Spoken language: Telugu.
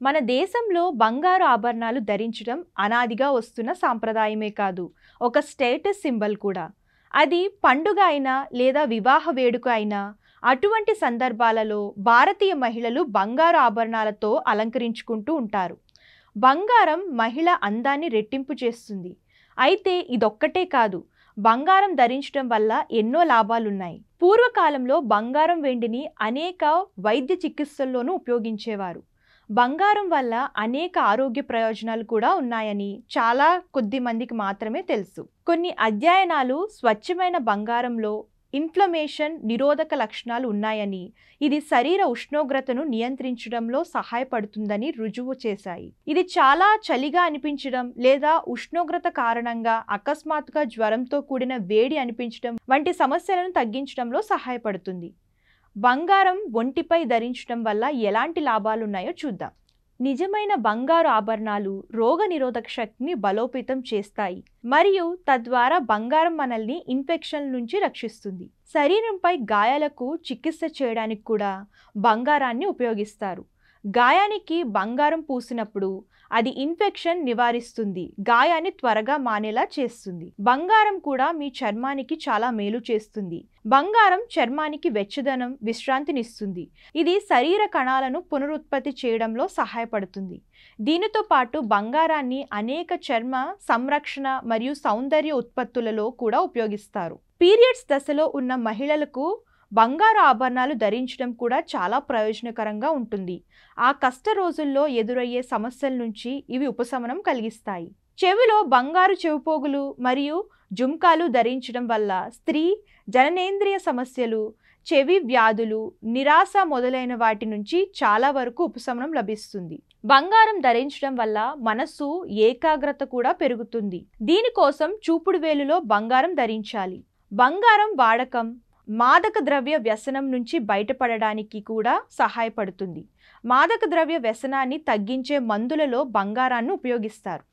మన దేశంలో బంగారు ఆభరణాలు ధరించడం అనాదిగా వస్తున్న సాంప్రదాయమే కాదు, ఒక స్టేటస్ సింబల్ కూడా. అది పండుగ అయినా లేదా వివాహ వేడుక అయినా అటువంటి సందర్భాలలో భారతీయ మహిళలు బంగారు ఆభరణాలతో అలంకరించుకుంటూ ఉంటారు. బంగారం మహిళ అందాన్ని రెట్టింపు చేస్తుంది. అయితే ఇదొక్కటే కాదు, బంగారం ధరించడం వల్ల ఎన్నో లాభాలున్నాయి. పూర్వకాలంలో బంగారం వెండిని అనేక వైద్య చికిత్సల్లోనూ ఉపయోగించేవారు. బంగారం వల్ల అనేక ఆరోగ్య ప్రయోజనాలు కూడా ఉన్నాయని చాలా కొద్ది మందికి మాత్రమే తెలుసు. కొన్ని అధ్యయనాలు స్వచ్ఛమైన బంగారంలో ఇన్ఫ్లమేషన్ నిరోధక లక్షణాలు ఉన్నాయని, ఇది శరీర ఉష్ణోగ్రతను నియంత్రించడంలో సహాయపడుతుందని రుజువు చేశాయి. ఇది చాలా చలిగా అనిపించడం లేదా ఉష్ణోగ్రత కారణంగా అకస్మాత్తుగా జ్వరంతో కూడిన వేడి అనిపించడం వంటి సమస్యలను తగ్గించడంలో సహాయపడుతుంది. బంగారం ఒంటిపై ధరించడం వల్ల ఎలాంటి లాభాలున్నాయో చూద్దాం. నిజమైన బంగారు ఆభరణాలు రోగనిరోధక శక్తిని బలోపేతం చేస్తాయి మరియు తద్వారా బంగారం మనల్ని ఇన్ఫెక్షన్ల నుంచి రక్షిస్తుంది. శరీరంపై గాయాలకు చికిత్స చేయడానికి కూడా బంగారాన్ని ఉపయోగిస్తారు. గాయానికి బంగారం పూసినప్పుడు అది ఇన్ఫెక్షన్ నివారిస్తుంది, గాయాన్ని త్వరగా మానేలా చేస్తుంది. బంగారం కూడా మీ చర్మానికి చాలా మేలు చేస్తుంది. బంగారం చర్మానికి వెచ్చదనం, విశ్రాంతినిస్తుంది. ఇది శరీర కణాలను పునరుత్పత్తి చేయడంలో సహాయపడుతుంది. దీనితో పాటు బంగారాన్ని అనేక చర్మ సంరక్షణ మరియు సౌందర్య ఉత్పత్తులలో కూడా ఉపయోగిస్తారు. పీరియడ్స్ దశలో ఉన్న మహిళలకు బంగారు ఆభరణాలు ధరించడం కూడా చాలా ప్రయోజనకరంగా ఉంటుంది. ఆ కష్ట రోజుల్లో ఎదురయ్యే సమస్యల నుంచి ఇవి ఉపశమనం కలిగిస్తాయి. చెవిలో బంగారు చెవిపోగులు మరియు జుంకాలు ధరించడం వల్ల స్త్రీ జననేంద్రియ సమస్యలు, చెవి వ్యాధులు, నిరాశ మొదలైన వాటి నుంచి చాలా వరకు ఉపశమనం లభిస్తుంది. బంగారం ధరించడం వల్ల మనసు ఏకాగ్రత కూడా పెరుగుతుంది. దీనికోసం చూపుడు వేలులో బంగారం ధరించాలి. బంగారం వాడకం మాదక ద్రవ్య వ్యసనం నుంచి బయటపడడానికి కూడా సహాయపడుతుంది. మాదక ద్రవ్య వ్యసనాన్ని తగ్గించే మందులలో బంగారాన్ని ఉపయోగిస్తారు.